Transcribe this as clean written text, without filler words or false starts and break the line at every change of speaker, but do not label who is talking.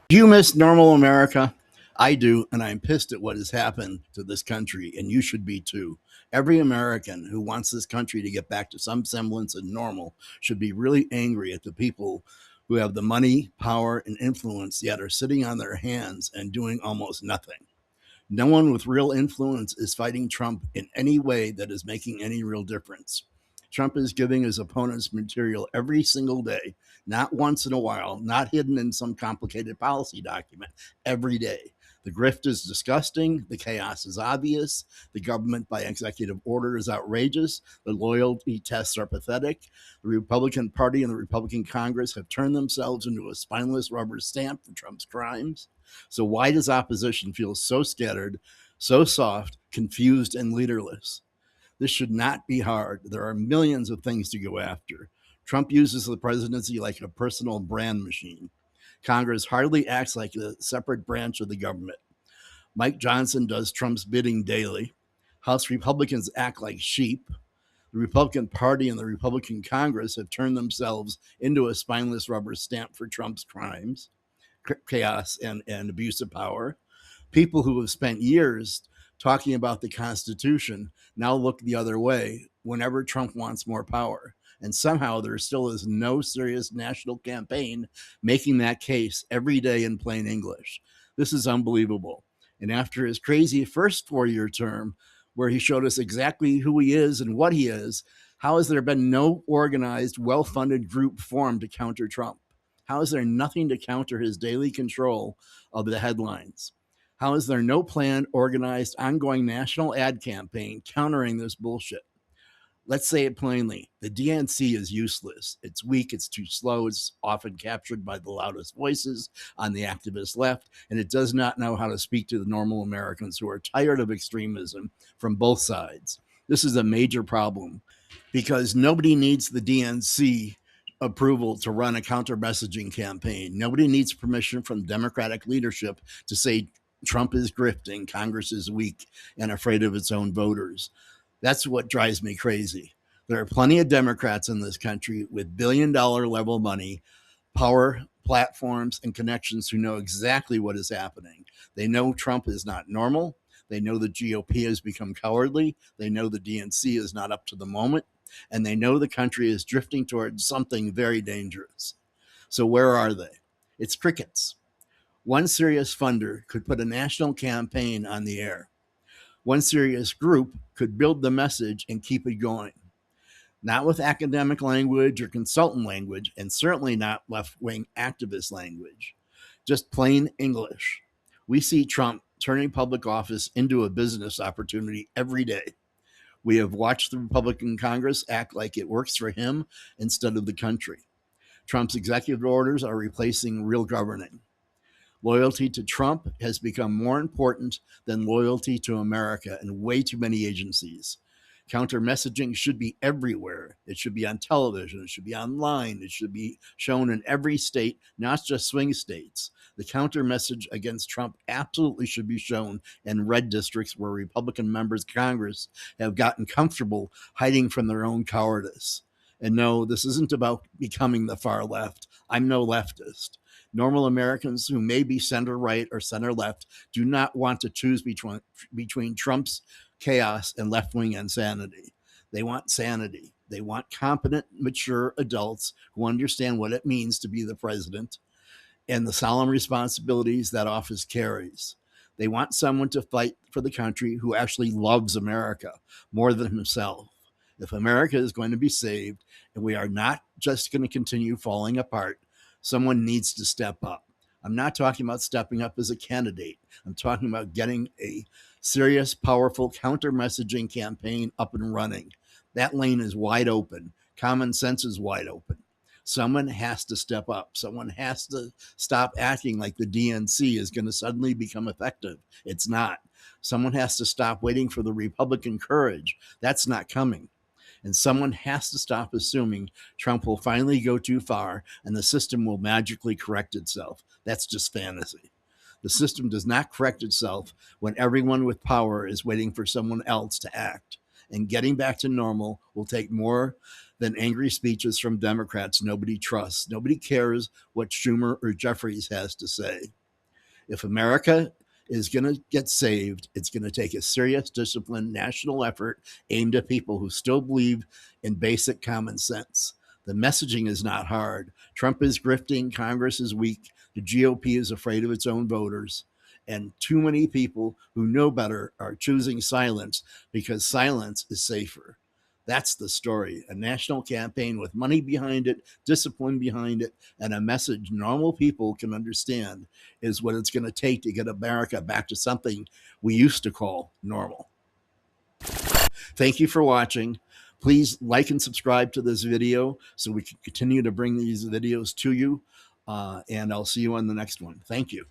Do you miss normal America? I do, and I'm pissed at what has happened to this country, and you should be too. Every American who wants this country to get back to some semblance of normal should be really angry at the people who have the money, power, and influence, yet are sitting on their hands and doing almost nothing. No one with real influence is fighting Trump in any way that is making any real difference. Trump is giving his opponents material every single day, not once in a while, not hidden in some complicated policy document, every day. The grift is disgusting. The chaos is obvious. The government by executive order is outrageous. The loyalty tests are pathetic. The Republican Party and the Republican Congress have turned themselves into a spineless rubber stamp for Trump's crimes. So why does opposition feel so scattered, so soft, confused, and leaderless? This should not be hard. There are millions of things to go after. Trump uses the presidency like a personal brand machine. Congress hardly acts like a separate branch of the government. Mike Johnson does Trump's bidding daily. House Republicans act like sheep. The Republican Party and the Republican Congress have turned themselves into a spineless rubber stamp for Trump's crimes, chaos, and abuse of power. People who have spent years talking about the Constitution now look the other way whenever Trump wants more power. And somehow there still is no serious national campaign making that case every day in plain English. This is unbelievable. And after his crazy first 4-year term, where he showed us exactly who he is and what he is, how has there been no organized, well funded group formed to counter Trump? How is there nothing to counter his daily control of the headlines? How is there no planned, organized, ongoing national ad campaign countering this bullshit? Let's say it plainly. The DNC is useless. It's weak. It's too slow. It's often captured by the loudest voices on the activist left, and it does not know how to speak to the normal Americans who are tired of extremism from both sides. This is a major problem because nobody needs the DNC approval to run a counter messaging campaign. Nobody needs permission from Democratic leadership to say Trump is grifting, Congress is weak and afraid of its own voters. That's what drives me crazy. There are plenty of Democrats in this country with billion-dollar level money, power, platforms, and connections who know exactly what is happening. They know Trump is not normal. They know the GOP has become cowardly. They know the DNC is not up to the moment. And they know the country is drifting towards something very dangerous. So where are they? It's crickets. One serious funder could put a national campaign on the air. One serious group could build the message and keep it going. Not with academic language or consultant language, and certainly not left wing activist language. Just plain English. We see Trump turning public office into a business opportunity every day. We have watched the Republican Congress act like it works for him instead of the country. Trump's executive orders are replacing real governing. Loyalty to Trump has become more important than loyalty to America in way too many agencies. Counter messaging should be everywhere. It should be on television. It should be online. It should be shown in every state, not just swing states. The counter message against Trump absolutely should be shown in red districts where Republican members of Congress have gotten comfortable hiding from their own cowardice. And no, this isn't about becoming the far left. I'm no leftist. Normal Americans who may be center right or center left do not want to choose between Trump's chaos and left wing insanity. They want sanity. They want competent, mature adults who understand what it means to be the president and the solemn responsibilities that office carries. They want someone to fight for the country who actually loves America more than himself. If America is going to be saved and we are not just going to continue falling apart, someone needs to step up. I'm not talking about stepping up as a candidate. I'm talking about getting a serious, powerful counter messaging campaign up and running. That lane is wide open. Common sense is wide open. Someone has to step up. Someone has to stop acting like the DNC is going to suddenly become effective. It's not. Someone has to stop waiting for the Republican courage. That's not coming. And someone has to stop assuming Trump will finally go too far and the system will magically correct itself. That's just fantasy. The system does not correct itself when everyone with power is waiting for someone else to act. And getting back to normal will take more than angry speeches from Democrats nobody trusts. Nobody cares what Schumer or Jeffries has to say. If America is going to get saved, it's going to take a serious, disciplined national effort aimed at people who still believe in basic common sense. The messaging is not hard. Trump is grifting, Congress is weak, the GOP is afraid of its own voters, and too many people who know better are choosing silence because silence is safer. That's the story. A national campaign with money behind it, discipline behind it, and a message normal people can understand is what it's going to take to get America back to something we used to call normal. Thank you for watching. Please like and subscribe to this video so we can continue to bring these videos to you. And I'll see you on the next one. Thank you.